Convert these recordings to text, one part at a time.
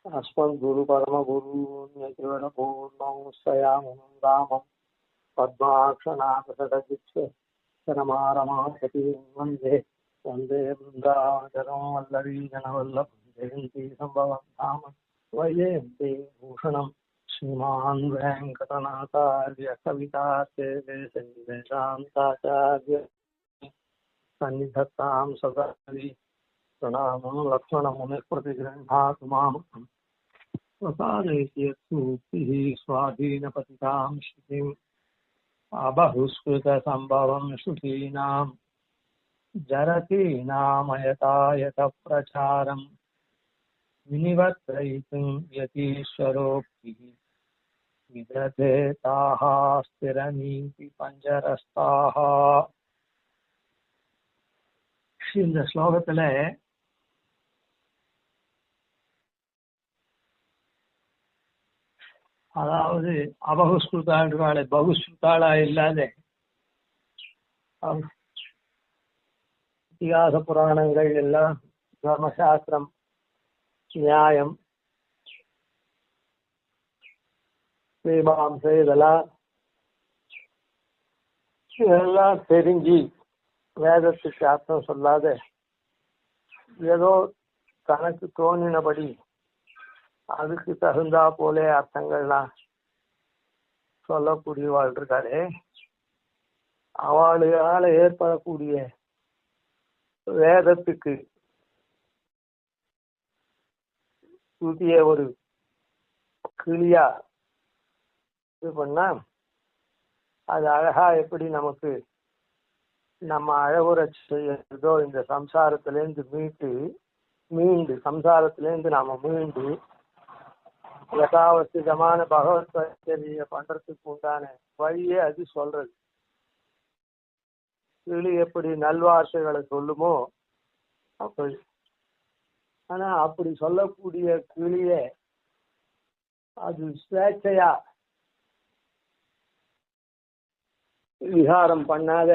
अस्मद्गुरु परमगुरू पूर्णमुस्तयामुनं रामं पद्माक्षनाथषडजित्सरमारमापति वन्दे वन्दे वृन्दावनचरं वल्लवीजनवल्लभं जयन्ती सम्भवं धाम वैजयन्ती भूषणं श्रीमान् वेङ्कटनाथार्य कवितार्थे सन्निधत्तां सदा प्रणामं लक्ष्मणमुनिप्रतिगृह्णातु माम् स्वसारैत्यसूक्तिः स्वाधीनपतितां श्रुतिम् अबहुस्कृतसम्भवं श्रुतीनां जरतीनामयतायतप्रचारं विनिवर्तयितुं यतीश्वरोक्तिः विदधे ताः स्थिरनीतिपञ्जरस्ताः. இந்த ஸ்லோகத்துல அதாவது அபகுஸ்கிருதாளை பகுஸ்கிருதாளா இல்லாத இதிகாச புராணங்கள் எல்லாம் தர்மசாஸ்திரம் நியாயம் மீமாம்சை இதெல்லாம் தெரிஞ்சு வேதத்துக்கு அர்த்தம் சொல்லாத ஏதோ தனக்கு தோணினபடி அதுக்கு தகுந்தா போல அர்த்தங்கள்லாம் சொல்லக்கூடியவாள் இருக்காளே, அவளால ஏற்படக்கூடிய வேதத்துக்கு புதிய ஒரு கிளியா இது பண்ணா அது அழகா எப்படி நமக்கு நம்ம அழகுற செய்யறதோ இந்த சம்சாரத்திலேருந்து மீண்டு சம்சாரத்திலேருந்து நாம மீண்டு யதாவசிதமான பகவத் பரிச்சரிய பண்றதுக்கு உண்டான வழியே அது சொல்றது. கிளி எப்படி நல்வார்த்தைகளை சொல்லுமோ அப்படி, ஆனா அப்படி சொல்லக்கூடிய கிளிய அது ஸ்வேச்சையா விகாரம் பண்ணாத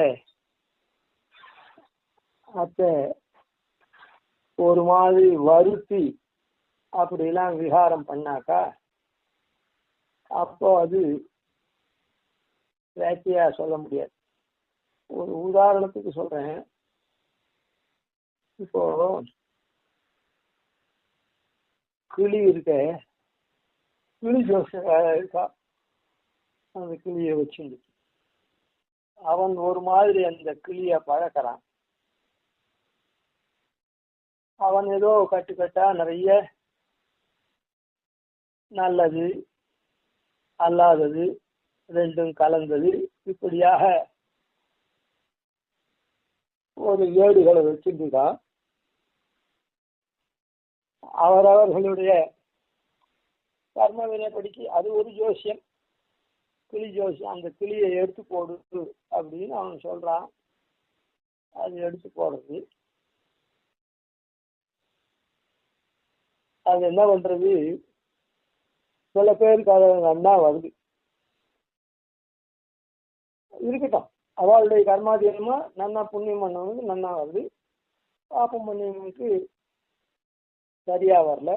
அத்த ஒரு மாதிரி வருத்தி அப்படிலாம் விகாரம் பண்ணாக்கா அப்போ அது வேட்டையா சொல்ல முடியாது. ஒரு உதாரணத்துக்கு சொல்றேன். இப்போ கிளி இருக்க, கிளி ஜோசிய இருக்கா, அந்த கிளியை வச்சுட்டு அவன் ஒரு மாதிரி அந்த கிளிய பழக்கிறான். அவன் ஏதோ கட்டுக்கட்டா நிறைய நல்லது அல்லாதது ரெண்டும் கலந்தது இப்படியாக ஒரு ஏடுகளை வச்சிருக்கான். அவரவர்களுடைய கர்ம வினைப்படிக்கு அது ஒரு ஜோசியம், கிளி ஜோசியம். அந்த கிளியை எடுத்து போடு அப்படின்னு அவன் சொல்றான். அது எடுத்து போடுறது. அது என்ன பண்றது, சில பேருக்கு அது நன்னா வருது, இருக்கட்டும். அவளுடைய கர்மாதீனமா நன்னா புண்ணியம் பண்ணவனுக்கு நன்னா வருது, பாப்பம் பண்ணியவனுக்கு சரியா வரல,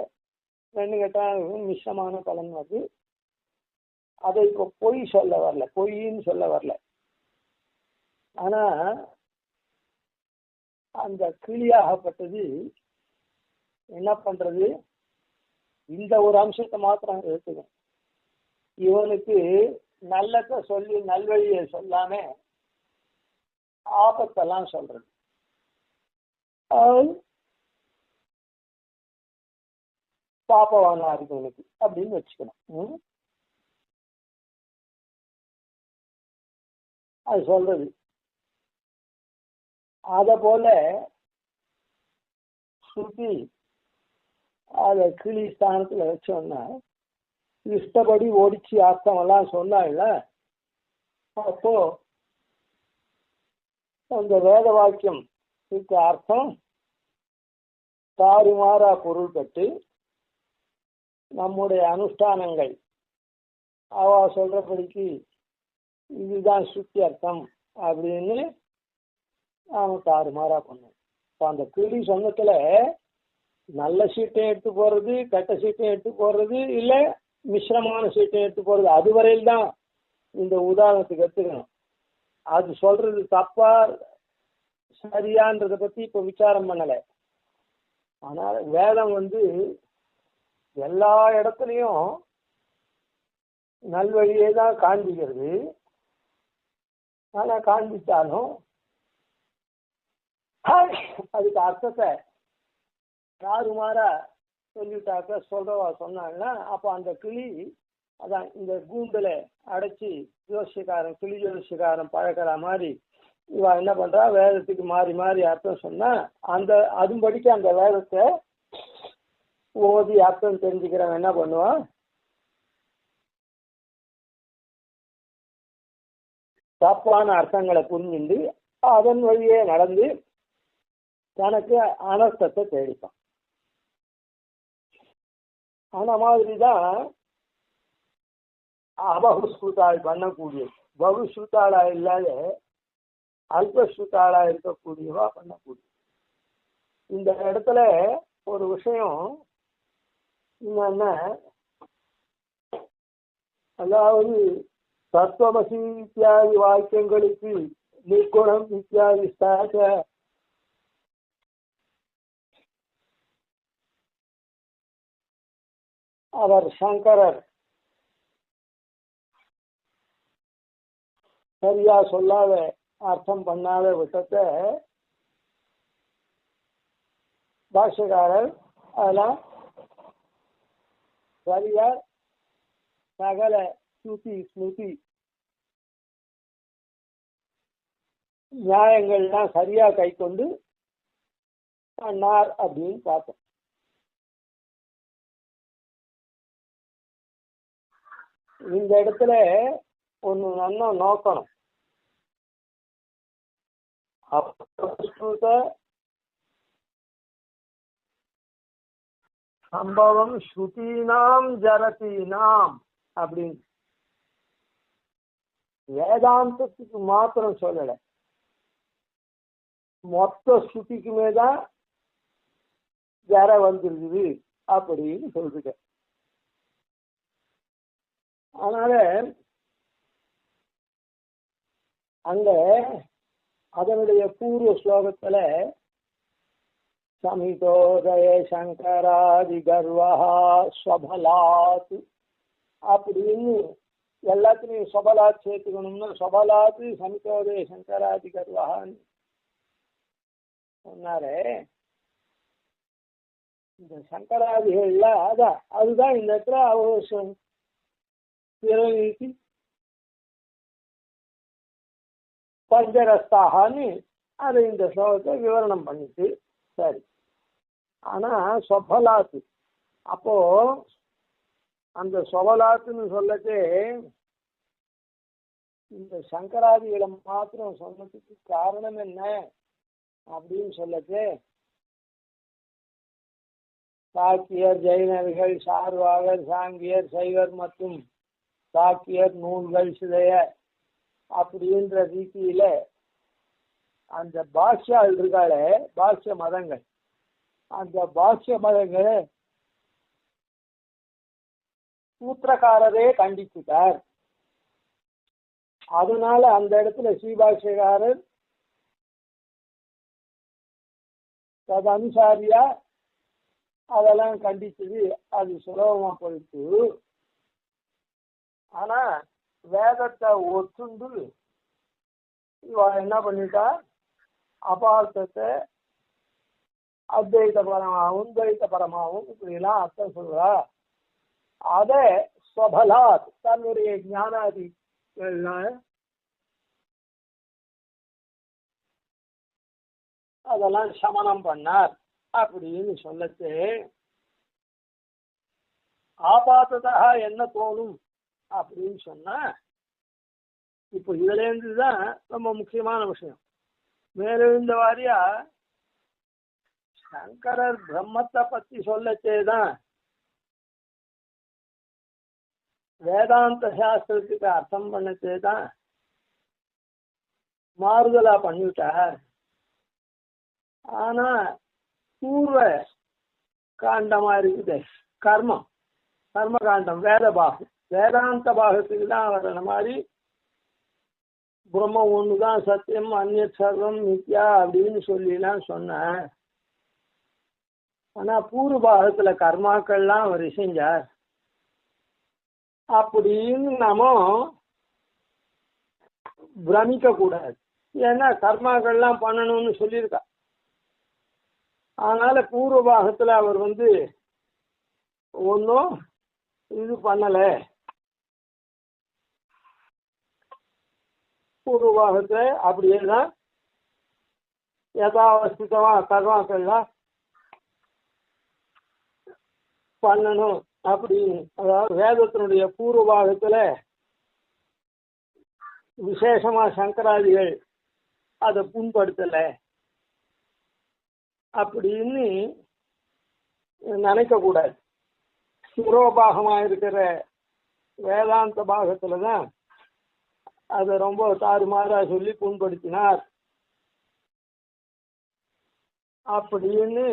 ரெண்டு கேட்டா மிஷமான பலன் வருது. அதை இப்போ பொய் சொல்ல வரல, பொய்ன்னு சொல்ல வரல. ஆனா அந்த கிளியாகப்பட்டது என்ன பண்றது, இந்த ஒரு அம்சத்தை மாத்திரம் எடுத்துக்கணும். இவனுக்கு நல்லத சொல்லி நல்வழியை சொல்லாம ஆபத்தெல்லாம் சொல்றது. பாப்பவானா இருக்கு உனக்கு அப்படின்னு வச்சுக்கணும். அது சொல்றது. அத போல சுத்தி அத கிளி ஸ்தானத்துல வச்சோம்னா இஷ்டப்படி ஓடிச்சு அர்த்தம் எல்லாம் சொன்னால, அப்போ அந்த வேத வாக்கியம் இருக்க அர்த்தம் தாறுமாறா பொருள் கட்டு நம்முடைய அனுஷ்டானங்கள் அவ சொல்றபடிக்கு இதுதான் சுத்தி அர்த்தம் அப்படின்னு நாம தாறுமாறா பண்ணோம். அந்த கிளி சொன்னத்துல நல்ல சீட்டை எடுத்து போறது, கெட்ட சீட்டை எடுத்து போறது, இல்ல மிஸ்ரமான சீட்டை எடுத்து போறது, அதுவரையில் தான் இந்த உதாரணத்துக்கு எடுத்துக்கணும். அது சொல்றது தப்பா சரியான்றத பத்தி இப்ப விசாரம் பண்ணல. ஆனால் வேதம் எல்லா இடத்துலையும் நல்வழியே தான் காண்பிக்கிறது. ஆனா காண்பிச்சாலும் அதுக்கு அர்த்தத்தை யாருமாறா சொல்லிட்டாக்க சொல்றவா சொன்னாங்கன்னா அப்ப அந்த கிளி அதான் இந்த கூண்டுல அடைச்சி ஜோசியக்காரன் கிளி ஜோசியக்காரன் பழக்கிற மாதிரி இவ என்ன பண்றா, வேதத்துக்கு மாறி மாறி அர்த்தம் சொன்னா அந்த அதுபடிக்கு அந்த வேதத்தை ஓதி அர்த்தம் தெரிஞ்சுக்கிறவன் என்ன பண்ணுவான், தப்பான அர்த்தங்களை புரிஞ்சுண்டு அதன் வழியே நடந்து தனக்கு அனர்த்தத்தை தேடிப்பான். அந்த மாதிரிதான் அபகுஸ்ருதாள் பண்ணக்கூடியது. பகுஸ்ருதாளா இல்லாத அல்பஸ்ருதாளா இருக்கக்கூடியவா பண்ணக்கூடியது. இந்த இடத்துல ஒரு விஷயம் என்னன்னா, அதாவது தத்துவமசி இத்தியாதி வாக்கியங்களுக்கு நிர்குணம் இத்தியாதி ஸ்தாச்ச அவர் சங்கரர் சரியா சொல்லாத அர்த்தம் பண்ணாத விட்டத்தை பாஷ்யக்காரர் அதெல்லாம் சரியா சகல ஸ்ருதி ஸ்மிருதி நியாயங்கள்லாம் சரியா கை கொண்டு பண்ணார் அப்படின்னு பார்த்தோம். இந்த இடத்துல ஒண்ணு நல்லா நோக்கணும். சம்பவம் ஸ்ருதீனாம் ஜரதீனாம் அப்படின்னு வேதாந்தத்துக்கு மாத்திரம் சொல்லல, மொத்த ஸ்ருதிக்குமே தான் ஜர வந்துருக்குது அப்படின்னு சொல்லிருக்க. அதனால அங்க அதனுடைய பூர்வ ஸ்லோகத்துல சமிதோதய சங்கராதி கர்வா ஸ்வபலாத் அப்படின்னு எல்லாத்துலையும் சொபலாத் சேர்த்துக்கணும்னா சொபலாத்து சமிதோதய சங்கராதி கர்வான்னு சொன்னாரே. இந்த சங்கராதிகள்ல அதுதான் இந்த இடத்துல அவசியம் பிறகு பஞ்சரஸ்தாகான்னு அது இந்த ஸ்லோகத்தை விவரணம் பண்ணிட்டு சரி. ஆனா சொபலாத்து அப்போ அந்த சொபலாத்துன்னு சொல்லச்சே இந்த சங்கராதிகளை மாத்திரம் சொன்னதுக்கு காரணம் என்ன அப்படின்னு சொல்லச்சே சாக்கியர் ஜெயினர்கள் சார்வாகர் சாங்கியர் சைவர் மற்றும் சாக்கியர் நூல்கள் சிதைய அப்படின்ற ரீதியில அந்த பாஷ்யால் இருக்காள பாஷ்ய மதங்கள், அந்த பாஷ்ய மதங்களை சூத்திரக்காரரே கண்டிச்சுட்டார். அதனால அந்த இடத்துல ஸ்ரீபாஷ்யக்காரர் அது அனுசாரியா அதெல்லாம் கண்டிச்சது அது சுலபமா போயிட்டு. ஆனா வேதத்தை ஒத்துண்டு இவ என்ன பண்ணிட்டா, அபார்த்தத்தை அத்வைத பரமாவும் துவைத்த பரமாவும் இப்படி எல்லாம் அர்த்தம் சொல்றா. அத ஸ்வபலாத் தன்னுடைய ஞானாதி அதெல்லாம் சமனம் பண்ணார் அப்படின்னு சொல்லச்சு ஆபாத்ததா என்ன தோணும் அப்படின்னு சொன்னா, இப்போ இதுல இருந்துதான் ரொம்ப முக்கியமான விஷயம். மேலிருந்த வாரியா சங்கரர் பிரம்மத்தை பத்தி சொல்லச்சேதான் வேதாந்த சாஸ்திரத்துக்கு அர்த்தம் பண்ணச்சேதான் மாறுதலா பண்ணிவிட்டார். ஆனா பூர்வ காண்டமா இருக்குது கர்மம், கர்ம காண்டம், வேத பாகம். வேதாந்த பாகத்துக்கு தான் வர்ற மாதிரி பிரம்மம் ஒண்ணுதான் சத்தியம், அந்நிய சர்வம் மித்யா அப்படின்னு சொல்லிலாம் சொன்னார். ஆனா பூர்வ பாகத்துல கர்மாக்கள்லாம் அவர் செஞ்சார் அப்படின்னு நாம பிரமிக்க கூடாது. ஏன்னா கர்மாக்கள்லாம் பண்ணணும்னு சொல்லியிருக்கா. அதனால பூர்வ பாகத்துல அவர் ஒன்றும் இது பண்ணல. பூர்வ பாகத்துல அப்படியேதான் யதாவஸ்திதமா கர்மாக்கள்லாம் பண்ணணும் அப்படின்னு. அதாவது வேதத்தினுடைய பூர்வ பாகத்துல விசேஷமா சங்கராதிகள் அதை புண்படுத்தல அப்படின்னு நினைக்க கூடாது. சிரோபாகமா இருக்கிற வேதாந்த பாகத்துலதான் அதை ரொம்ப தாறுமாறா சொல்லி புண்படுத்தினார் அப்படின்னு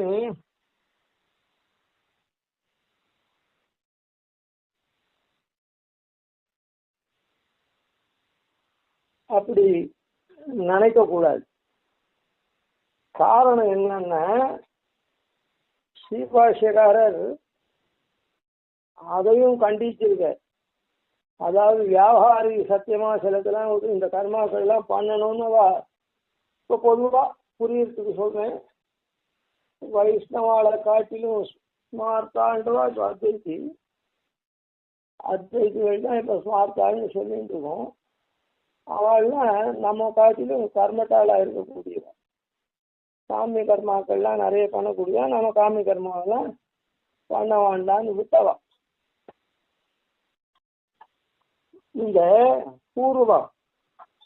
அப்படி நினைக்க கூடாது. காரணம் என்னன்னா ஸ்ரீபாஷ்யக்காரர் அதையும் கண்டிச்சிருக்க. அதாவது வியாபாரி சத்தியமா சிலதெல்லாம் இந்த கர்மாக்கள் எல்லாம் பண்ணணும்னு இப்ப பொதுவா புரியறதுக்கு சொல்றேன். வைஷ்ணவாளை காட்டிலும் ஸ்மார்த்தான்றவா இப்ப அத்வைதிகள் தான் இப்ப ஸ்மார்த்தான்னு சொல்லிட்டு இருக்கோம். அவள்லாம் நம்ம காட்டிலும் கர்மத்தாளா இருக்கக்கூடியவா. காமி கர்மாக்கள்லாம் நிறைய பண்ணக்கூடியவா. நம்ம காமி கர்மாவெல்லாம் பண்ண வேண்டான்னு விட்டவா. இந்த பூர்வம்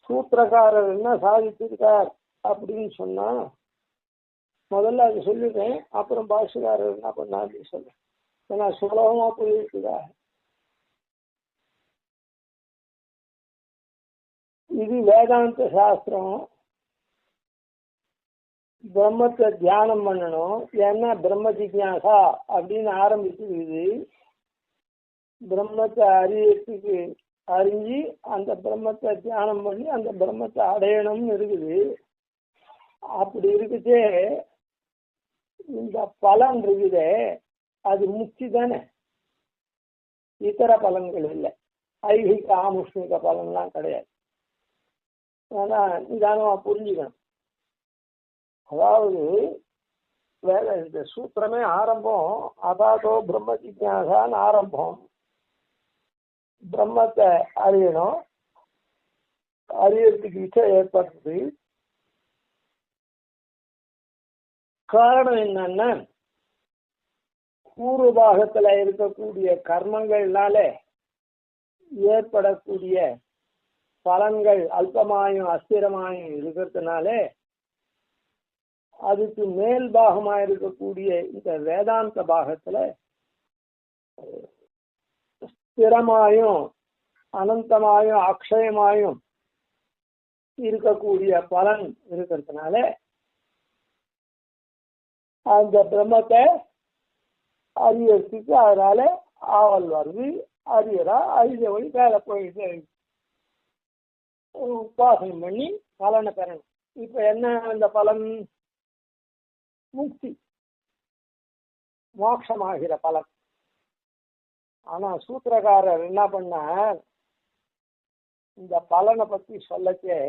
சூத்திரக்காரர் என்ன சாதிச்சிருக்கார் அப்படின்னு சொன்னா முதல்ல அது சொல்லிட்டேன். அப்புறம் பாஷக்காரர் என்ன பண்ணா அப்படின்னு சொல்றேன். ஏன்னா சுலபமா போயிருக்குதா. இது வேதாந்த சாஸ்திரம். பிரம்மத்தை தியானம் பண்ணணும். ஏன்னா பிரம்ம ஜிக்ஞாசா அப்படின்னு ஆரம்பிச்சிருக்குது. பிரம்மத்தை அறியறதுக்கு அறிஞ்சு அந்த பிரம்மத்தை தியானம் பண்ணி அந்த பிரம்மத்தை அடையணும்னு இருக்குது. அப்படி இருக்குச்சே இந்த பலன் இருக்குதே அது முக்தி தானே, இதர பலன்கள் இல்லை. ஐகிக ஆமுஷ்மிக பலன்லாம் கிடையாது. ஆனா நிதானமா புரிஞ்சுக்கணும். அதாவது வேற இந்த சூத்திரமே ஆரம்பம் அதாதோ பிரம்ம ஜிக்ஞாசான்னு ஆரம்பம். பிரம்மத்தை அறியணும், அறியறதுக்கு இச்சை ஏற்படுறது. காரணம் என்னன்னா பூர்வ பாகத்துல இருக்கக்கூடிய கர்மங்கள்னால ஏற்படக்கூடிய பலன்கள் அல்பமாயும் அஸ்திரமாயும் இருக்கிறதுனால அதுக்கு மேல் பாகமா இருக்கக்கூடிய இந்த வேதாந்த பாகத்துல ஸ்திரமாயும் அனந்தமாயும் அக்ஷயமாயும் இருக்கக்கூடிய பலன் இருக்கிறதுனால அந்த பிரம்மத்தை அறியறதுக்கு அதனால ஆவல் வருது. அறியறா, அறிஞ்ச வழி வேலை போயிட்டு உபாசனை பண்ணி பலனை பெறணும். இப்ப என்ன அந்த பலன்? முக்தி, மோட்சமாகிற பலன். ஆனா சூத்திரக்காரர் என்ன பண்ணார், இந்த பலனை பத்தி சொல்லச்சே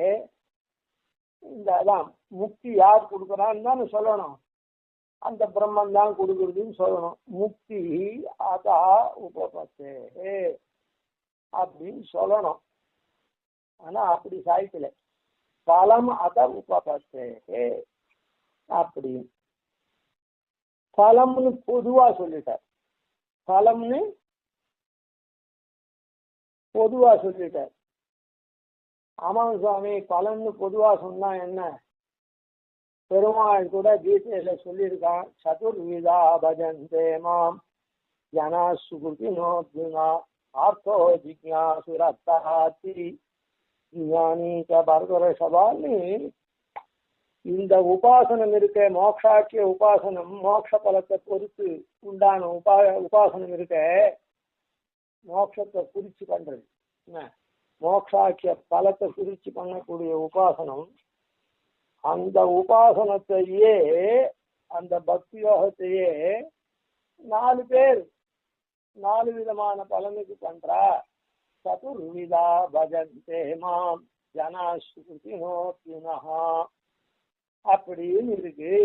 இந்த அதான் முக்தி யார் கொடுக்குறான்னு தானே சொல்லணும். அந்த பிரம்மன் தான் கொடுக்குறதுன்னு சொல்லணும். முக்தி அதா உபபத்தே அப்படின்னு சொல்லணும். ஆனா அப்படி சாய்க்கல. பலம் அத உபபத்தே அப்படின்னு பலம்னு பொதுவா சொல்லிட்டார். பலம்னு பொதுவா சொல்லிட்டார். ஆமாம் சுவாமி, பலன்னு பொதுவா சொன்னா என்ன? பெருமாள் கூட கீதையில சொல்லியிருக்கான், சதுர்விதா பஜந்தே மாம் ஜனா சுகுதினோர்ஜுனா ஆர்த்தோ ஜிக்ஞாசுரத்தாதி ஞானி பரதர சபால்னு இந்த உபாசனம் இருக்க மோக்ஷாக்கிய உபாசனம், மோட்ச பலத்தை பொறுத்து உண்டான உபாசனம் இருக்க, மோட்சத்தை குறிச்சு பண்றது என்ன, மோக்ஷாக்கிய பலத்தை குறிச்சு பண்ணக்கூடிய உபாசனம், அந்த உபாசனத்தையே அந்த பக்தி யோகத்தையே 4 பேர் 4 விதமான பலனுக்கு பண்றா. சதுர்விதா பஜந்தே மாம் ஜனா ஸ்ருதினோத்யுனஹா அப்படின்னு இருக்கு.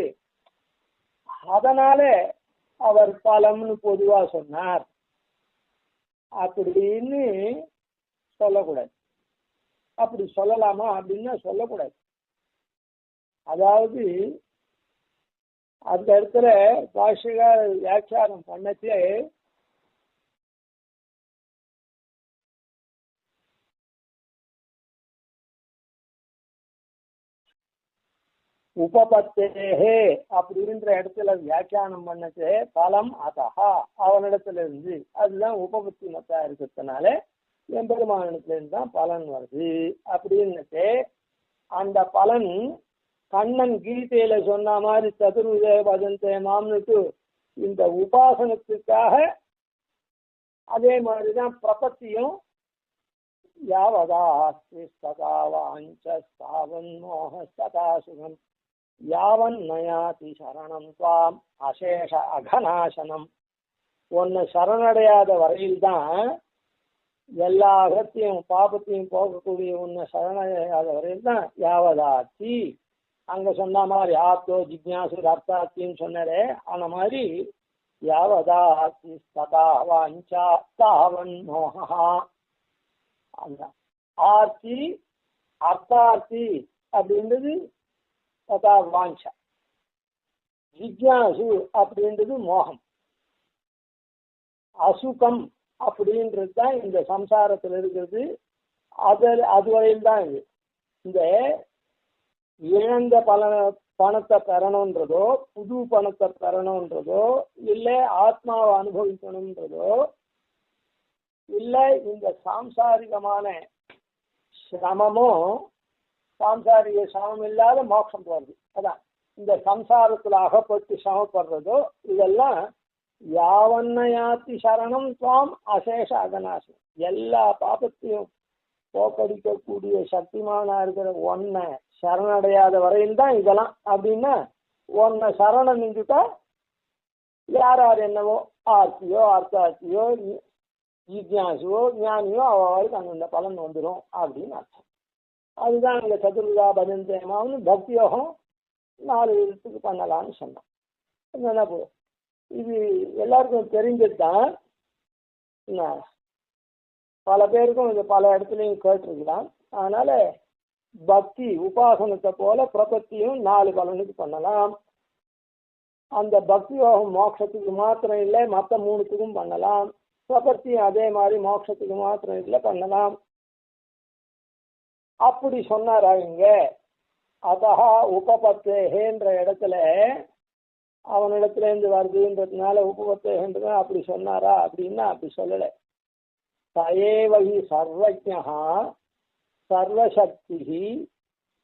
அதனால அவர் பலம்னு பொதுவா சொன்னார் அப்படின்னு சொல்லக்கூடாது. அப்படி சொல்லலாமா அப்படின்னா சொல்லக்கூடாது. அதாவது அந்த இடத்துல பாஷிகார் வியாக்கியானம் பண்ணச்சே உபபத்தேஹே அப்படின்ற இடத்துல வியாக்கியானம் பண்ணச்சே பலம் அதஹா அவனிடத்துல இருந்து, அதுதான் உபபத்தி மத்தா இருக்கிறதுனால எம்பெருமானிடத்துல இருந்து தான் பலன் வருது அப்படின்னு. அந்த பலன் கண்ணன் கீதையில சொன்ன மாதிரி சதுர்வித பஜந்தே மாம்னுட்டு இந்த உபாசனத்துக்காக அதே மாதிரிதான் பிரபத்தியும் யாவதா சதா வாஞ்சஸ்தாவன் மோக சதா சுகம் யாவன் நயாதி சரணம் துவாம் அசேஷ அகநாசனம். ஒன்னு சரணடையாத வரையில்தான் எல்லா அகத்தையும் பாபத்தையும் போகக்கூடிய உன்னை சரணடையாத வரையில் தான் யாவதாத்தி. அங்க சொன்ன மாதிரி ஆத்தோ ஜிக்யாசு அர்த்தாத்தின்னு சொன்னாரே, அந்த மாதிரி யாவதாத்தி சதா வாஞ்சா தாவன் மோகா. அந்த ஆர்த்தி அர்த்தார்த்தி அப்படின்றது ததா வாஞ்சா, ஜிக்யாசு அப்படின்றது மோகம், அசுகம் அப்படின்றது தான் இந்த சம்சாரத்தில் இருக்கிறது. அது வரையில் தான் இது. இந்த இழந்த பணத்தை பெறணுன்றதோ, புது பணத்தை பெறணுன்றதோ, இல்லை ஆத்மாவை அனுபவிக்கணுன்றதோ, இல்லை இந்த சாம்சாரிகமான சிரமமும் சாம்சாரிக சிரமம் இல்லாத மோட்சம் போறது. அதான் இந்த சம்சாரத்துல அகப்பட்டு சிரமப்படுறதோ இதெல்லாம் யாவன்னையாத்தி சரணம் துவாம் அசேஷ அகநாசம். எல்லா பாபத்தையும் போக்கடிக்கக்கூடிய சக்திமானா இருக்கிற ஒன்னை சரணடையாத வரையில் தான் இதெல்லாம். அப்படின்னா ஒன்னை சரணம் நின்றுட்டா யார் என்னவோ ஆர்த்தியோ அர்த்தார்த்தியோ ஜிக்யாசுவோ ஞானியோ அவளுக்கு அந்தந்த பலன் வந்துடும் அப்படின்னு அர்த்தம். அதுதான் இந்த சதுர்விதா பஜந்தேமான்னு பக்தி யோகம் 4 விதத்துக்கு பண்ணலாம்னு சொன்னோம். என்னன்னா இது எல்லாருக்கும் தெரிஞ்சது தான். பல பேருக்கும் இது பல இடத்துலையும் கேட்டிருக்கலாம். அதனால பக்தி உபாசனத்தை போல பிரபத்தியும் 4 பலனுக்கு பண்ணலாம். அந்த பக்தி யோகம் மோட்சத்துக்கு மாத்திரம் இல்லை, மற்ற 3த்துக்கும் பண்ணலாம். பிரபத்தியும் அதே மாதிரி மோட்சத்துக்கு மாத்திரம் இல்லை பண்ணலாம். அப்படி சொன்னாரா இங்க. அதஹா உபபத்தேன்ற இடத்துல அவனிடத்துல இருந்து வருதுன்றதுனால உபபத்தேன்றது அப்படி சொன்னாரா அப்படின்னா அப்படி சொல்லலை. தயேவஹி சர்வஜ்ஞா சர்வசக்தி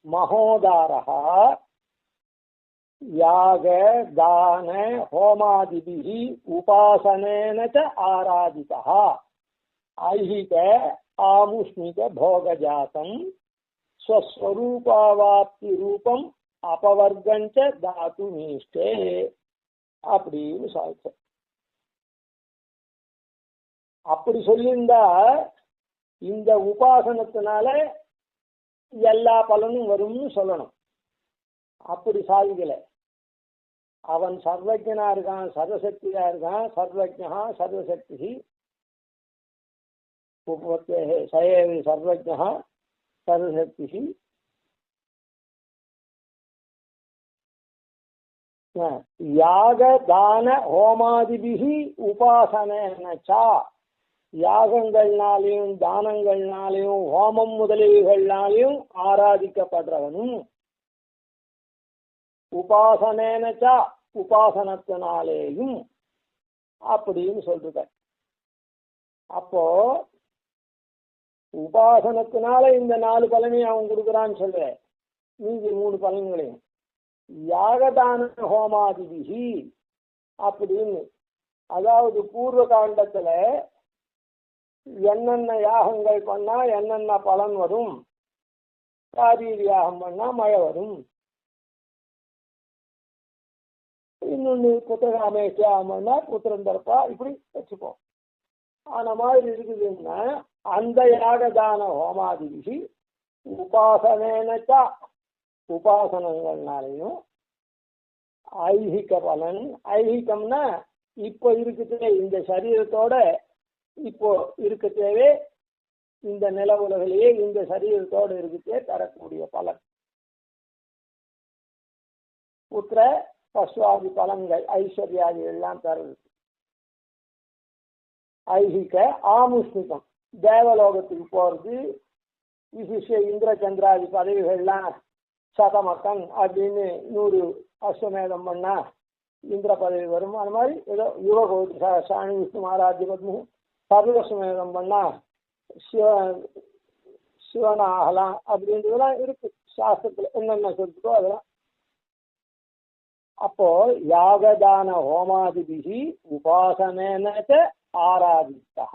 மகோதாரஹ யாக தான ஹோமாதிபிஹி உபாசனேன ச ஆராதிதः ஐஹிக ஆமுஷ்மிக போகஜாதம் ஸ்வஸ்வரூபாவாப்தி ரூபம் அபவர்கஞ்ச தாத்து மீஷ்டே அப்படின்னு சாதிச்ச. அப்படி சொல்லியிருந்தா இந்த உபாசனத்தினால எல்லா பலனும் வரும்னு சொல்லணும். அப்படி சாதிக்கல. அவன் சர்வஜனா இருக்கான், சர்வசக்தியா இருக்கான். சர்வஜா சர்வசக்தி சயேவி சர்வஜா சர்வசக்தி யாக தான ஹோமாதிபிகி உபாசனச்சா யாகங்கள்னாலையும் தானங்கள்னாலையும் ஹோமம் முதலீடுகள்னாலையும் ஆராதிக்கப்படுறவனும் உபாசனேனச்சா உபாசனத்தினாலேயும் அப்படின்னு சொல்ற. அப்போ உபாசனத்தினால இந்த 4 பலனையும் அவன் கொடுக்குறான்னு சொல்ற, மீதி 3 பலன்களையும் யாகதான ஹோமாதிபிகி அப்படின்னு. அதாவது பூர்வ காண்டத்துல என்னென்ன யாகங்கள் பண்ணா என்னென்ன பலன் வரும், காரீர் யாகம் பண்ணா மழை வரும், இன்னொன்னு புத்திரகாமேஷ் யாகம் பண்ணா புத்திரன் பிறப்பா, இப்படி வச்சுப்போம். ஆன மாதிரி இருக்குதுன்னா அந்த யாகதான ஹோமாதிபிகி உபாசனேனச்சா உபாசனங்கள்னாலையும் ஐஹிக பலன். ஐஹிகம்னா இப்போ இருக்குதே இந்த சரீரத்தோட இப்போ இருக்கத்தேவே இந்த நில உலகிலேயே இந்த சரீரத்தோடு இருக்கத்தே தரக்கூடிய பலன். புத்திர பசுவாதி பலன்கள் ஐஸ்வர்யாதி எல்லாம் தருது. ஐஹிக ஆமுஷ்மிகம் தேவலோகத்துக்கு போறது, விசிஷ இந்திர சந்திராதி பதவிகள்லாம் சதமக்கன் அப்படின்னு 100 அஸ்வமேதம் பண்ணா இந்திர பதவி வரும். அது மாதிரி ஏதோ யுவகோதி சாணி விஷ்ணு மகாராஜ்ய பத்மு சர்வஸ்வமேதம் பண்ணா சிவன் ஆகலாம் அப்படின்றதெல்லாம் இருக்கு சாஸ்திரத்துல என்னென்ன சொல்லிட்டோ அதெல்லாம். அப்போ யாகதான ஹோமாதிபிகி உபாசனேனச்ச ஆராதித்தா.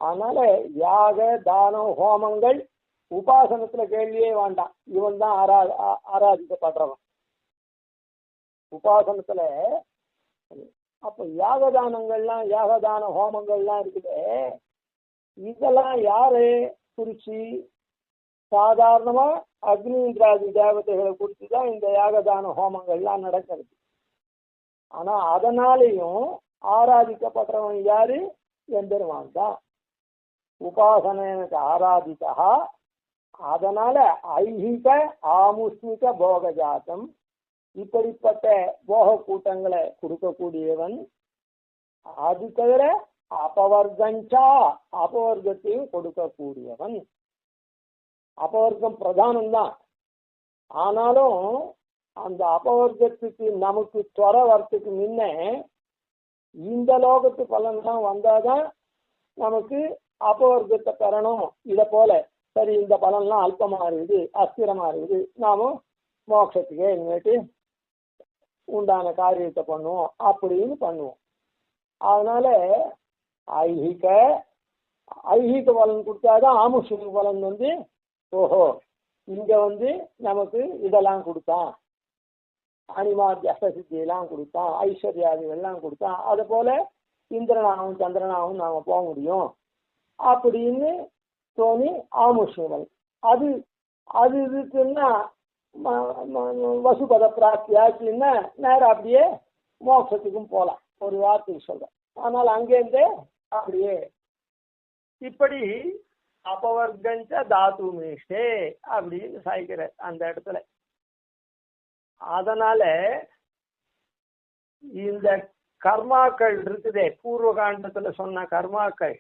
அதனால யாக தான ஹோமங்கள் உபாசனத்துல கேள்வியே வேண்டாம், இவன் தான் ஆராதிக்கப்படுறவன் உபாசனத்துல. அப்ப யாகதானங்கள்லாம் யாகதான ஹோமங்கள்லாம் இருக்குது, இதெல்லாம் யாரு குறிச்சு? சாதாரணமா அக்னிந்திராதி தேவதைகளை குறித்து தான் இந்த யாகதான ஹோமங்கள்லாம் நடக்கிறது. ஆனா அதனாலையும் ஆராதிக்கப்படுறவன் யாரு? எம்பெருமான் தான். உபாசனனுக்கு ஆராதித்தா. அதனால ஐஹிக ஆமுஷ்மிக போகஜாத்தம் இப்படிப்பட்ட போக கூட்டங்களை கொடுக்கக்கூடியவன். அது தவிர அபவர்கஞ்சா அபவர்க்கத்தையும் கொடுக்கக்கூடியவன். அபவர்க்கம் பிரதானம்தான், ஆனாலும் அந்த அபவர்க்கத்துக்கு நமக்கு துற வரத்துக்கு முன்ன இந்த லோகத்து பலன் தான் வந்தாதான் நமக்கு அபவர்க்கத்தை பெறணும். இதை போல சரி இந்த பலன்லாம் அல்பமா இருக்குது, அஸ்திரமா இருக்குது, நாமும் மோட்சத்துக்கே இனிமேட்டு உண்டான காரியத்தை பண்ணுவோம் அப்படின்னு பண்ணுவோம். அதனால ஐஹிக பலன் கொடுத்தாதான் ஆமுஷ்மிக பலன் வந்து ஓஹோ இங்க வந்து நமக்கு இதெல்லாம் கொடுத்தான், அனிமாத்திய அஷ்டசித்தியெல்லாம் கொடுத்தான், ஐஸ்வர்யாதிகள்லாம் கொடுத்தான், அது போல இந்திரனாகவும் சந்திரனாகவும் நாம போக முடியும் அப்படின்னு தோணி ஆமுஷ்மிகம். அது அது இருக்குன்னா வசுபத பிராப்தி ஆச்சுன்னா நேரம் அப்படியே மோட்சத்துக்கும் போகலாம், ஒரு வார்த்தைக்கு சொல்றேன். ஆனால் அங்கேருந்தே அப்படியே இப்படி அபவர்கஞ்ச தாத்து மேஷே அப்படின்னு சாய்க்கிற அந்த இடத்துல. அதனால இந்த கர்மாக்கள் இருக்குதே பூர்வ காண்டத்துல சொன்ன கர்மாக்கள்,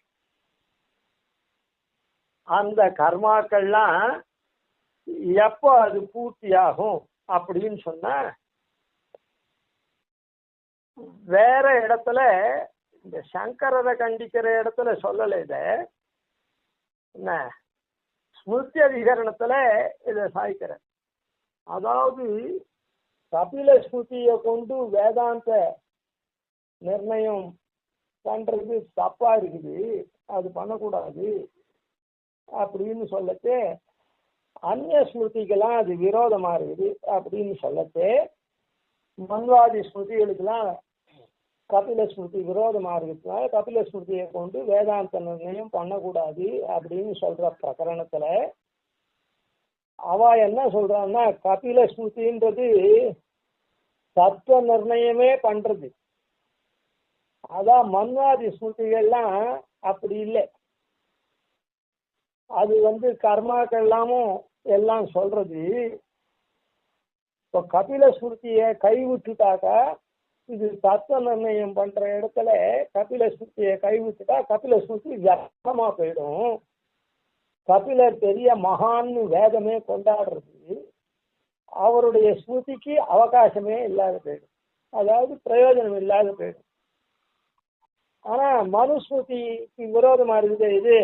அந்த கர்மாக்கள்லாம் எப்போ அது பூர்த்தியாகும் அப்படின்னு சொன்ன வேற இடத்துல இந்த சங்கரரை கண்டிக்கிற இடத்துல சொல்லலை. இத என்ன ஸ்மிருதி அதிகரணத்துல இதை சாய்க்கிற. அதாவது கபில ஸ்மிருதியை கொண்டு வேதாந்த நிர்ணயம் பண்றது தப்பா இருக்குது, அது பண்ணக்கூடாது அப்படின்னு சொல்லட்டு அந்நிய ஸ்மிருதிக்கெல்லாம் அது விரோதமா இருக்குது அப்படின்னு சொல்லட்டு மன்வாதி ஸ்மிருதிகளுக்கெல்லாம் கபில ஸ்மிருதி விரோதமா இருக்கிறதுனால கபில ஸ்மிருதியை கொண்டு வேதாந்த நிர்ணயம் பண்ணக்கூடாது அப்படின்னு சொல்ற பிரகரணத்துல அவ என்ன சொல்றான்னா கபில ஸ்மிருதின்றது தத்துவ நிர்ணயமே பண்றது. அதான் மன்வாதி ஸ்மிருதிகள்லாம் அப்படி இல்லை, அது வந்து கர்மாக்கள் எல்லாமும் எல்லாம் சொல்றது. இப்போ கபில ஸ்மிருதியை கைவிட்டுட்டாக்கா இது தத்துவ நிர்ணயம் பண்ற இடத்துல கபில ஸ்மிருதியை கைவிட்டுட்டா கபில ஸ்மிருதி வியர்த்தமா போயிடும். கபிலர் பெரிய மகான்னு வேதமே கொண்டாடுறது, அவருடைய ஸ்மிருதிக்கு அவகாசமே இல்லாத போயிடும், அதாவது பிரயோஜனம் இல்லாத போயிடும். ஆனா மனுஸ்மிருதிக்கு விரோதமா இருக்குது இது,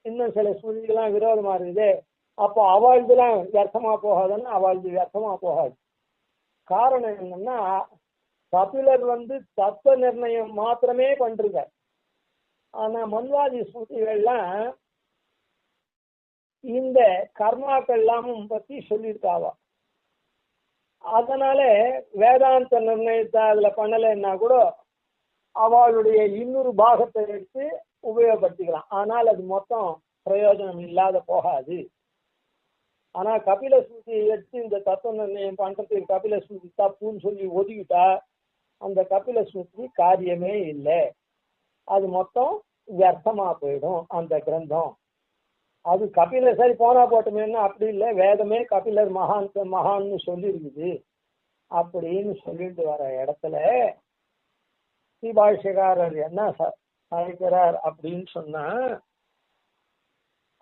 இன்னும் சில ஸ்மிருதிகள்லாம் விரோதமா இருக்குது, அப்போ அவாழ்ந்துலாம் வியர்த்தமா போகாதுன்னு அவாழ்ந்து வியர்த்தமா போகாது. காரணம் என்னன்னா, கபிலர் தத்துவ நிர்ணயம் மாத்திரமே பண்றார். ஆனா மன்வாதி ஸ்மிருதிகள்லாம் இந்த கர்மாக்கள் எல்லாமும் பத்தி சொல்லியிருக்காவா. அதனால வேதாந்த நிர்ணயத்தை அதுல பண்ணலைன்னா கூட அவளுடைய இன்னொரு பாகத்தை எடுத்து உபயோகப்படுத்திக்கலாம். ஆனால் அது மொத்தம் பிரயோஜனம் இல்லாத போகாது. ஆனா கபில ஸ்மிருதியை எடுத்து இந்த தத்துவ நிர்ணயம் பண்றதுக்கு கபில ஸ்மிருதி தப்புன்னு சொல்லி ஒதுக்கிட்டா அந்த கபில ஸ்மிருதி காரியமே இல்லை. அது மொத்தம் வியர்த்தமா போயிடும் அந்த கிரந்தம். அது கபிலர் சரி போனா போட்டோமேன்னா அப்படி இல்லை, வேதமே கபிலர் மகான்னு சொல்லி இருக்குது அப்படின்னு சொல்லிட்டு வர இடத்துல ஸ்ரீபாஷ்யக்காரர் என்ன சாய்க்கிறார் அப்படின்னு சொன்னா,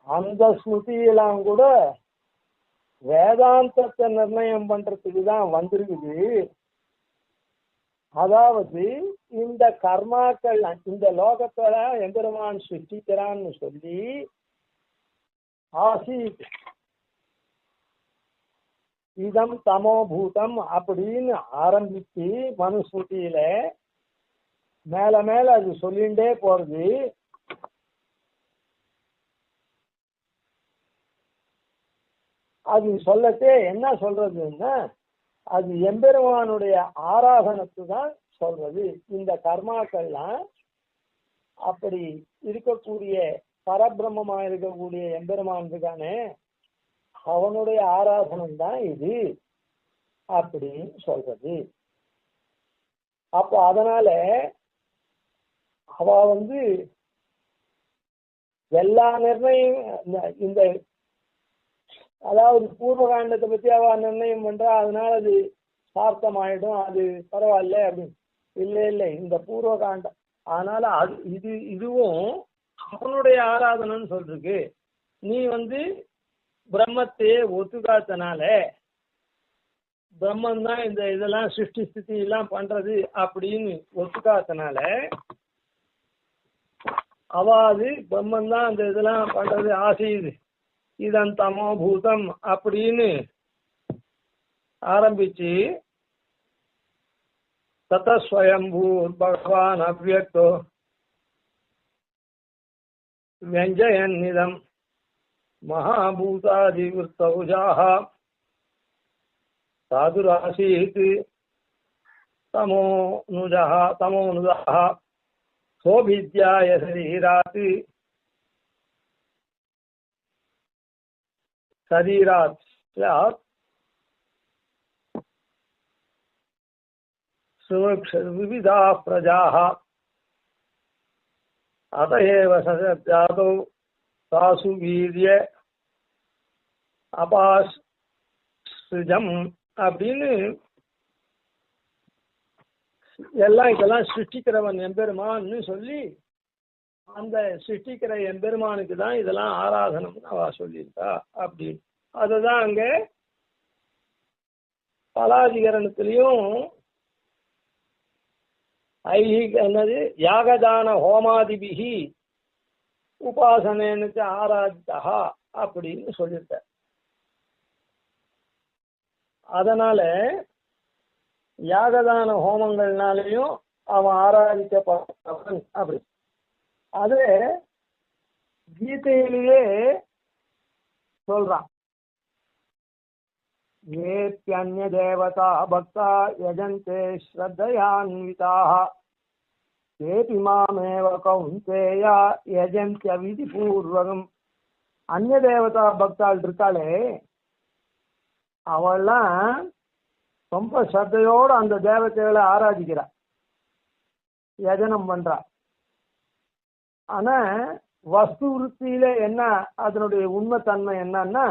அந்த ஸ்மிருதியெல்லாம் கூட வேதாந்தத்தை நிர்ணயம் பண்றதுக்கு தான் வந்திருக்குது. அதாவது இந்த கர்மாக்கள் இந்த லோகத்துல எம்பெருமான் சிருஷ்டிக்கிறான்னு சொல்லி ஆசீத் இதம் தமோ பூதம் அப்படின்னு ஆரம்பிச்சு மனுஸ்மிருதியில மேல மேல அது சொல்லிண்டே போறது. அது சொல்லத்தே என்ன சொல்றதுன்னா, அது எம்பெருமானுடைய ஆராதனத்து தான் சொல்றது. இந்த கர்மாக்கள்லாம் அப்படி இருக்கக்கூடிய பரபிரம்மமா இருக்கக்கூடிய எம்பெருமான் இருக்கானே அவனுடைய ஆராதனம் தான் இது அப்படின்னு சொல்றது. அப்போ அதனால அவ எல்லா நிர்ணயம் இந்த அதாவது பூர்வ காண்டத்தை பத்தி அவ நிர்ணயம் பண்றா, அதனால அது சார்த்தமாயிடும், அது பரவாயில்ல அப்படின்னு. இல்லை இல்லை, இந்த பூர்வ காண்டம் அதனால அது இதுவும் அவனுடைய ஆராதனைன்னு சொல்றதுக்கு நீ பிரம்மத்தையே ஒத்துக்காதனால பிரம்மன் தான் இந்த இதெல்லாம் சிருஷ்டி ஸ்திதி எல்லாம் பண்றது அப்படின்னு ஒத்துக்காதனால அவாது பிரம்மன் தான் அந்த இதெல்லாம் பண்றது ஆசையுது இதன் தமோ பூதம் அப்படின்னு ஆரம்பிச்சு ததஸ்வயம்பூர் பகவான் அவ்யக்தோ व्यञ्जयन्निदं महाभूतादिवृत्तौजाः साधुरासीत् तमोनुजः सोभिद्याय शरीरात् स्यात् विविधाः प्रजाः अतएव सजातौ तासु वीर्य அபாஸ்ஜம் அப்படின்னு எல்லாம் இதெல்லாம் சிருஷ்டிக்கிறவன் எம்பெருமான்னு சொல்லி அந்த சிருஷ்டிக்கிற எம்பெருமானுக்கு தான் இதெல்லாம் ஆராதனம்னு அவ சொல்லியிருக்கா அப்படின்னு. அதுதான் அங்க பலாதிகரணத்திலையும் ஐஹிக என்னது யாகதான ஹோமாதிபிகி உபாசனேனுக்கு ஆராதித்தா அப்படின்னு சொல்லியிருக்க. அதனால யாகதான ஹோமங்கள்னாலையும் அவன் ஆராதிக்கப்பட்டவன் அப்படி. அது கீதையிலேயே சொல்றான், ஏப்யன்ய தேவதா பக்தா யஜந்தே ஸ்ரத்தயான்விதாः தேபி மாமேவ கௌந்தேயா யஜந்த்ய விதிபூர்வகம். அந்நிய தேவதா பக்தாள் இருக்காளே அவெல்லாம் ரொம்ப ஸ்ரத்தையோடு அந்த தேவதைகளை ஆராதிக்கிறா, யஜனம் பண்றா. ஆனா வஸ்து விருத்தியில என்ன அதனுடைய உண்மைத்தன்மை என்னன்னா,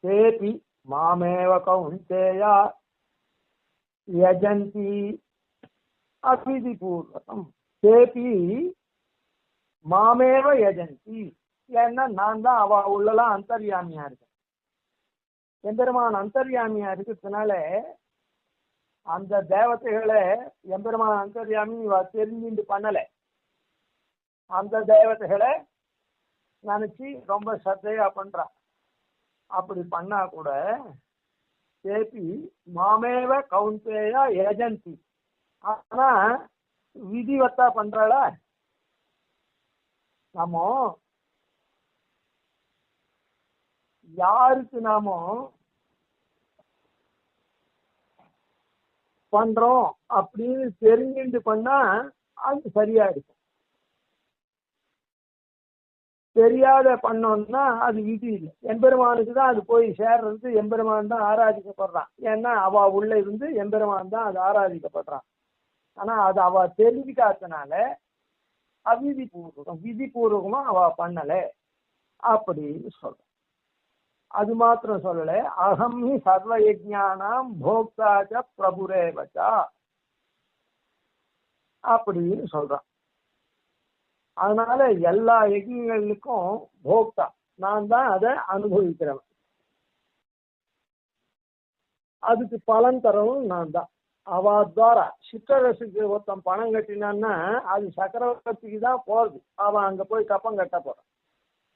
தேபி மாமேவ கௌந்தேயா யஜந்தி அவிதி பூர்வகம். தேபி மாமேவ யஜந்தி, ஏன்னா நான் தான் அவ உள்ளலாம் அந்தர்யாமியா இருக்கேன். எம்பெருமான் அந்தர்யாமியா இருக்கிறதுனால அந்த தேவதைகளை எம்பெருமான் அந்தர்யாமி தெரிஞ்சுட்டு பண்ணல. அந்த தேவதைகளை நினைச்சு ரொம்ப சத்தையா பண்றா. அப்படி பண்ணா கூட தேபி மாமேவ கவுந்தேயா ஏஜென்சி. ஆனா விதிவத்தா பண்றாள. நாம யாருக்கு நாம பண்றோம் அப்படின்னு தெரிஞ்சுட்டு பண்ணா அது சரியா இருக்கும். தெரியாத பண்ணோம்னா அது விதி இல்லை. எம்பெருமானுக்கு தான் அது போய் சேர்றது. எம்பெருமான் தான் ஆராதிக்கப்படுறான். ஏன்னா அவ உள்ள இருந்து எம்பெருமான் தான் அது ஆராதிக்கப்படுறான். ஆனா அது அவ தெரிஞ்சுக்காதனால அவிதி பூர்வகம், விதி பூர்வகமா அவ பண்ணல அப்படின்னு சொல்ற. அது மாத்திரம் சொல்லல, அகம் ஹி சர்வ யஜ்ஞானாம் போக்தாச்ச பிரபுரேவச்சா அப்படின்னு சொல்றான். அதனால எல்லா யஜ்ஞங்களுக்கும் போக்தா நான் தான் அதை அனுபவிக்கிறவன். அதுக்கு பலன் தரவும் நான் தான். அவ துவாரா சிற்றரசுக்கு ஒருத்தன் பணம் கட்டினான்னா அது சக்கரவர்த்திக்கு தான் போறது. அவன் அங்க போய் கப்பம் கட்ட போறான்.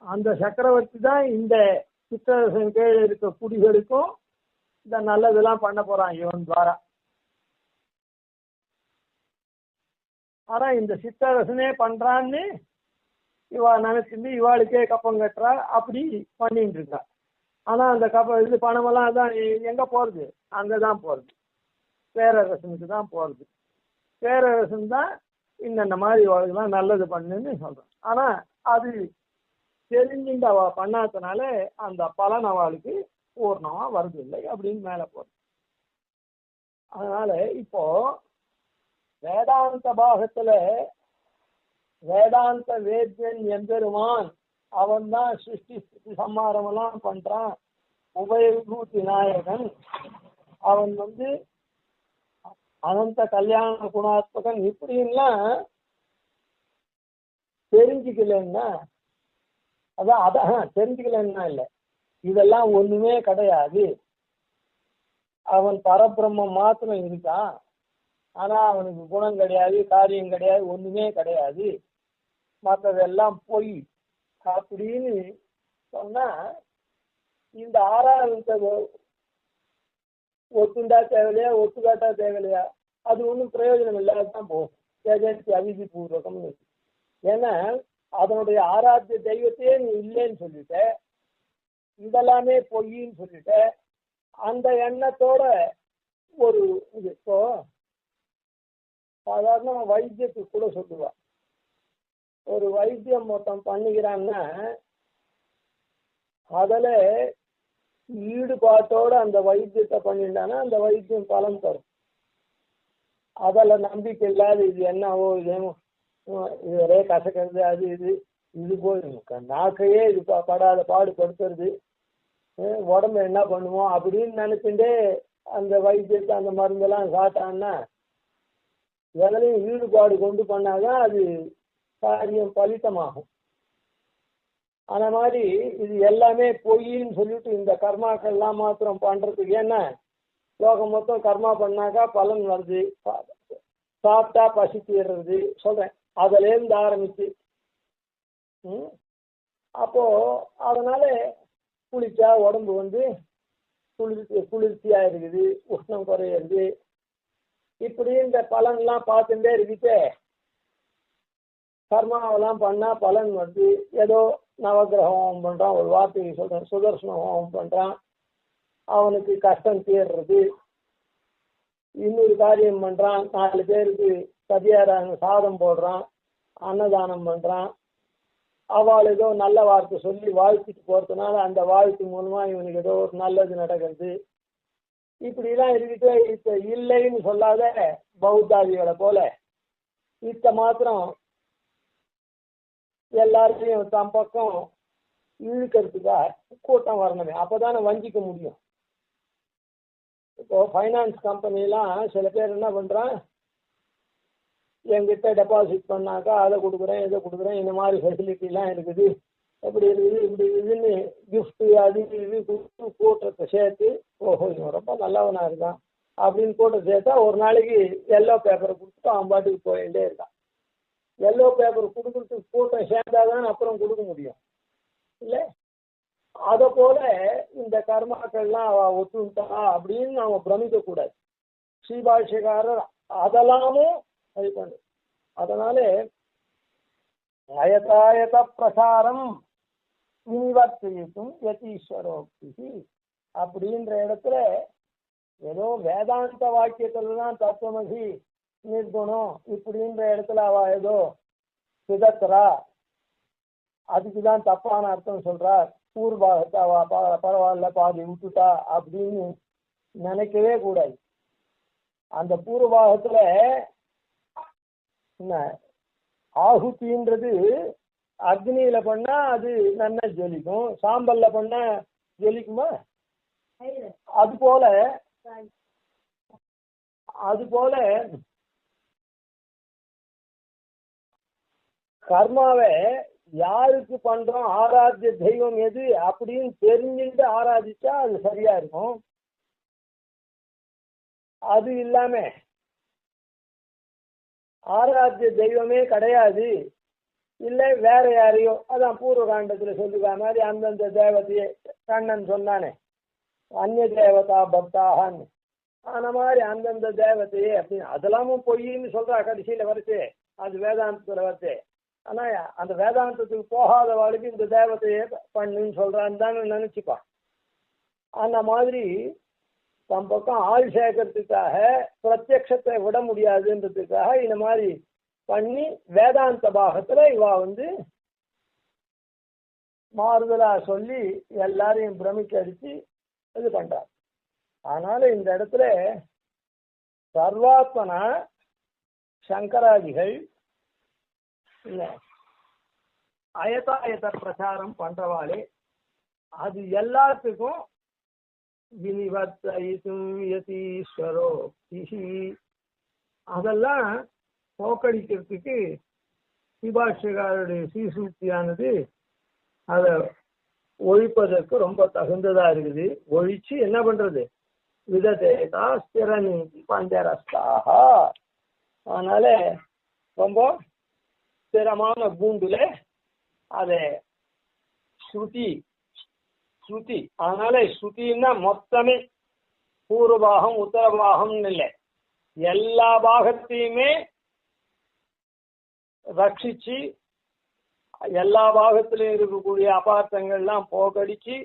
அந்த சக்கரவர்த்தி தான் இந்த சிற்றரசன் கீழே இருக்க குடிகளுக்கும் இந்த நல்லதெல்லாம் பண்ண போறான் இவன் துவாரா. ஆனா இந்த சிற்றரசனே பண்றான்னு இவா நினைச்சிருந்து இவாளுக்கே கப்பம் கட்டுறா. அப்படி பண்ணிட்டு இருக்கா. ஆனா அந்த இது பணமெல்லாம் தான் எங்க போறது? அங்கதான் போறது, பேரரசனுக்கு தான் போறது. பேரரசன் தான் இந்த மாதிரி வாழ்க்கெல்லாம் நல்லது பண்ணுன்னு சொல்றான். ஆனா அது தெரிஞ்சுட்டு அவ பண்ணாதனால அந்த பலன் அவளுக்கு பூர்ணமா வருது இல்லை அப்படின்னு மேல போறது. அதனால இப்போ வேதாந்த பாகத்துல வேதாந்த வேத்யன் எம்பெருமான் அவன் தான் சிருஷ்டி ஸ்திதி சம்மாரம் எல்லாம் பண்றான். உபயவிபூதி நாயகன் அவன் அனந்த கல்யாண குணாத்மகன். இப்படின்லாம் தெரிஞ்சுக்கலன்னா அதான் தெரிஞ்சுக்கலன்னா இல்லை, இதெல்லாம் ஒண்ணுமே கிடையாது. அவன் பரபிரம்மம் மாத்திரம் இருக்கான். ஆனா அவனுக்கு குணம் கிடையாது, காரியம் கிடையாது, ஒண்ணுமே கிடையாது, மற்றதெல்லாம் பொய் அப்படின்னு சொன்னா இந்த ஆறாவது ஒத்துண்டா தேவையில்லையா, ஒத்துக்காட்டா தேவையில்லையா? அது ஒன்றும் பிரயோஜனம் இல்லாதான் போகும். ஏஜென்சி அவிதி பூர்வகம். ஏன்னா அதனுடைய ஆராத்திய தெய்வத்தையே நீ இல்லைன்னு சொல்லிட்ட, இதெல்லாமே பொய்ன்னு சொல்லிட்ட. அந்த எண்ணத்தோட ஒரு இது இப்போ சாதாரண வைத்தியத்துக்கு கூட சொல்லுவா. ஒரு வைத்தியம் மொத்தம் பண்ணிக்கிறான்னா அதுல ஈடுபாட்டோட அந்த வைத்தியத்தை பண்ணிட்டானா அந்த வைத்தியம் பலன் தரும். அதில் நம்பிக்கை இல்லாத இது என்னவோ இதேமோ இது ஒரே கசக்கிறது அது இது போய் நாக்கையே இது படாத பாடுபடுத்துறது, உடம்பு என்ன பண்ணுவோம் அப்படின்னு நினைச்சுட்டே அந்த வைத்தியத்தை அந்த மருந்தெல்லாம் காட்டான்னா எதுலையும் ஈடுபாடு கொண்டு பண்ணாதான் அது காரியம் பலித்தமாகும். அந்த மாதிரி இது எல்லாமே பொய்ன்னு சொல்லிட்டு இந்த கர்மாக்கள்லாம் மாத்திரம் பண்றதுக்கு என்ன லோகம் மொத்தம் கர்மா பண்ணாக்கா பலன் வருது, சாப்பிட்டா பசி தீர்றது சொல்றேன். அதுலேருந்து ஆரம்பிச்சு அப்போ அதனால குளிச்சா உடம்பு குளிர்ச்சியா இருக்குது, உஷ்ணம் குறையிறது. இப்படி இந்த பலன்லாம் பார்த்துட்டே இருக்குச்சே கர்மாவெல்லாம் பண்ணா பலன் வருது. ஏதோ நவகிரக ஹோமம் பண்றான், ஒரு வார்த்தைக்கு சொல்றேன், சுதர்சன ஹோமம் பண்றான், அவனுக்கு கஷ்டம் தீர்றது. இன்னொரு காரியம் பண்றான், 4 பேருக்கு சதியாராங்க சாதம் போடுறான், அன்னதானம் பண்றான், அவள் ஏதோ நல்ல வார்த்தை சொல்லி வாழ்த்துட்டு போறதுனால அந்த வாழ்த்து மூலமா இவனுக்கு ஏதோ ஒரு நல்லது நடக்கிறது. இப்படிலாம் இருக்கிட்டே இப்ப இல்லைன்னு சொல்லாத பௌத்தாதிகளை போல இத்த மாத்திரம் எல்லாருக்கையும் தம் பக்கம் இழுக்கிறதுக்காக கூட்டம் வரணுமே, அப்பதானே வஞ்சிக்க முடியும். இப்போ ஃபைனான்ஸ் கம்பெனிலாம் சில பேர் என்ன பண்றான், என்கிட்ட டெபாசிட் பண்ணாக்கா அதை கொடுக்குறேன் இதை கொடுக்குறேன், இந்த மாதிரி ஃபெசிலிட்டிலாம் இருக்குது, எப்படி இருக்குது இப்படி இதுன்னு கிஃப்ட்டு அது இது கொடுத்து கூட்டத்தை சேர்த்து ஓஹோ இவன் ரொம்ப நல்லவனா இருக்கான் அப்படின்னு கூட்டம் சேர்த்தா ஒரு நாளைக்கு எல்லோ பேப்பரை கொடுத்துட்டு அவன் பாட்டுக்கு போயிட்டே இருக்கான். எல்லோ பேப்பர் கொடுக்குறதுக்கு கூட்டம் சேர்ந்தாதான் அப்புறம் கொடுக்க முடியும் இல்லை? அத போல இந்த கர்மாக்கள்லாம் அவ ஒத்துட்டா அப்படின்னு நாம பிரமிக்க கூடாது. ஸ்ரீபாஷ்யக்காரர் அதெல்லாமும் அது பண்ணு. அதனால அயதாயத பிரசாரம் நிவர்த்திக்கும் யதீஸ்வரோக்தி அப்படின்ற இடத்துல ஏதோ வேதாந்த வாக்கியத்துல தான் தத்துவமசி நிர்குணம் இப்படின்ற இடத்துல அவ ஏதோ சிதத்துறா, அதுக்குதான் தப்பான அர்த்தம் சொல்றா, பூர்வாகத்தை அவ பரவாயில்ல பாதி விட்டுட்டா அப்படின்னு நினைக்கவே கூடாது. அந்த பூர்வபாகத்துல என்ன ஆகுத்தின்றது அக்னியில பண்ணா அது நல்லா ஜொலிக்கும், சாம்பல்ல பண்ணா ஜொலிக்குமா? அது போல கர்மாவை யாருக்கு பண்றோம், ஆராத்திய தெய்வம் எது அப்படின்னு தெரிஞ்சுட்டு ஆராதிச்சா அது சரியா இருக்கும். அது இல்லாம ஆராத்திய தெய்வமே கிடையாது, இல்லை வேற யாரையோ, அதான் பூர்வ காண்டத்துல சொல்லுவா மாதிரி அந்தந்த தேவதையே கண்ணன் சொன்னானே அந்நிய தேவதா பக்தாகான்னு, அந்த மாதிரி அந்தந்த தேவதையே அப்படின்னு அதெல்லாமும் பொய்ன்னு சொல்றா கடைசியில வரைச்சு, அது வேதாந்தத்துல வரைச்சு. ஆனா அந்த வேதாந்தத்துக்கு போகாத வாழ்க்கை இந்த தேவதையே பண்ணுன்னு சொல்றான்னு தானே நினைச்சுப்பான். அந்த மாதிரி தம் பக்கம் ஆள் சேர்க்கறதுக்காக பிரத்யக்ஷத்தை விட முடியாதுன்றதுக்காக இந்த மாதிரி பண்ணி வேதாந்த பாகத்துல இவா மாறுதலா சொல்லி எல்லாரையும் பிரமிக்க அடிச்சு இது பண்றார். அதனால இந்த இடத்துல சர்வாத்மனா சங்கராதிகள் இல்ல அயதாயத பிரச்சாரம் பண்றவாளே அது எல்லாத்துக்கும் அதெல்லாம் போக்கடிக்கிறதுக்கு சிபாஷிகாருடைய சீசூக்தியானது அதை ஒழிப்பதற்கு ரொம்ப தகுந்ததா இருக்குது. ஒழிச்சு என்ன பண்றது, விததேதா ஸ்திரநீதி பஞ்சரஸ்தாக. அதனால ரொம்ப ஸ்திரமான கூண்டுல அதை ஸ்ருதி ஸ்ருதி. அதனால ஸ்ருதின்னா மொத்தமே பூர்வபாகம் உத்தரபாகம் இல்லை, எல்லா பாகத்தையுமே ரட்சிச்சு எல்லா பாகத்திலையும் இருக்கக்கூடிய அபார்த்தங்கள்லாம் போக்கடிச்சு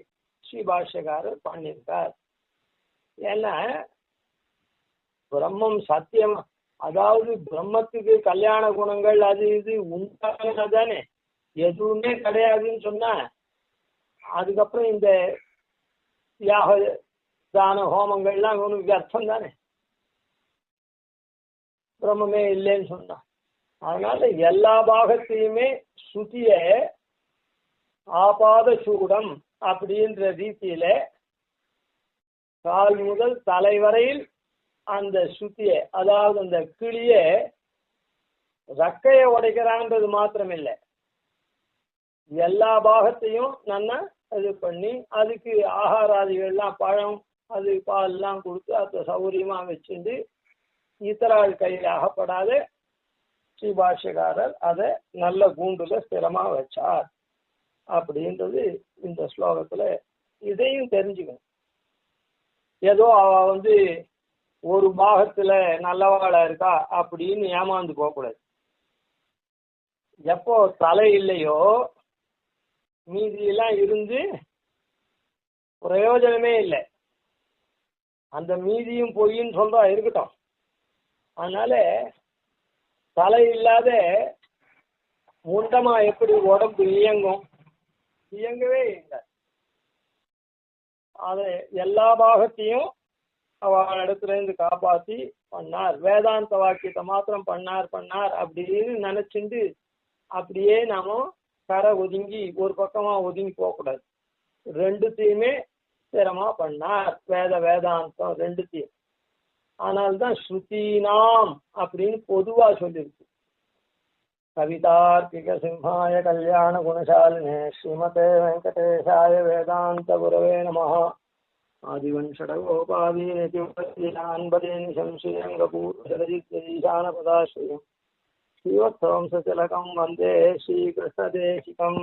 ஸ்ரீபாஷ்யக்காரர் பண்ணியிருக்கார். ஏன்னா பிரம்மம் சத்தியம், அதாவது பிரம்மத்துக்கு கல்யாண குணங்கள் அது இது உண்டானதானே, எதுவுமே கிடையாதுன்னு சொன்னா அதுக்கப்புறம் இந்த யாக தான ஹோமங்கள்லாம் உனக்கு அர்த்தம் தானே, பிரம்மமே இல்லைன்னு சொன்னா. அதனால எல்லா பாகத்தையுமே ஸ்ருதிய ஆபாத சூடம் அப்படின்ற ரீதியில கால் முதல் தலைவரையில் அந்த ஸ்ருதிய, அதாவது அந்த கிளிய ரக்கைய உடைக்கிறான்றது மாத்திரம் இல்லை, எல்லா பாகத்தையும் நல்லா இது பண்ணி அதுக்கு ஆகாராதிகள்லாம் பழம் அது பால்லாம் கொடுத்து அதை சௌகரியமா வச்சுட்டு இத்தராள் கையில் அகப்படாத ஸ்ரீபாஷ்யக்காரர் அதை நல்ல கூண்டுல ஸ்திரமா வச்சார் அப்படின்றது இந்த ஸ்லோகத்துல. இதையும் தெரிஞ்சுக்கணும், ஏதோ அவ ஒரு பாகத்துல நல்லவாளா இருக்கா அப்படின்னு ஏமாந்து போகக்கூடாது. எப்போ தலை இல்லையோ மீதியெல்லாம் இருந்து பிரயோஜனமே இல்லை, அந்த மீதியும் பொய்ன்னு சொல்றா இருக்கட்டும். அதனால தலை இல்லாத முண்டமா எப்படி உடம்பு இயங்கும், இயங்கவே இல்லை. அதை எல்லா பாகத்தையும் அவள் இடத்துல இருந்து காப்பாத்தி பண்ணார். வேதாந்த வாக்கியத்தை மாத்திரம் பண்ணார் அப்படின்னு நினைச்சுட்டு அப்படியே நாம கரை ஒதுங்கி ஒரு பக்கமா ஒதுங்கி போகக்கூடாது. ரெண்டுத்தையுமே ஸ்திரமா பண்ணார், வேதாந்தம் ரெண்டுத்தையும். ஆனால்தான் ஸ்ருதினாம் அப்படின்னு பொதுவா சொல்லிருக்கு. கவிதார்க்கிக சிம்ஹாய கல்யாண குணசாலினே ஸ்ரீமதே வெங்கடேஷாய வேதாந்த குரவே நமஹ. ஆதிவன்ஷடகோபாதீனபதேனி சம்ஸ்ரீரங்கபூர்வசரஜித்யதீசான பதாஸ்ரீயம் ஸ்ரீவத்சவம்சதிலகம் வந்தே ஸ்ரீகிருஷ்ணதேசிகம்.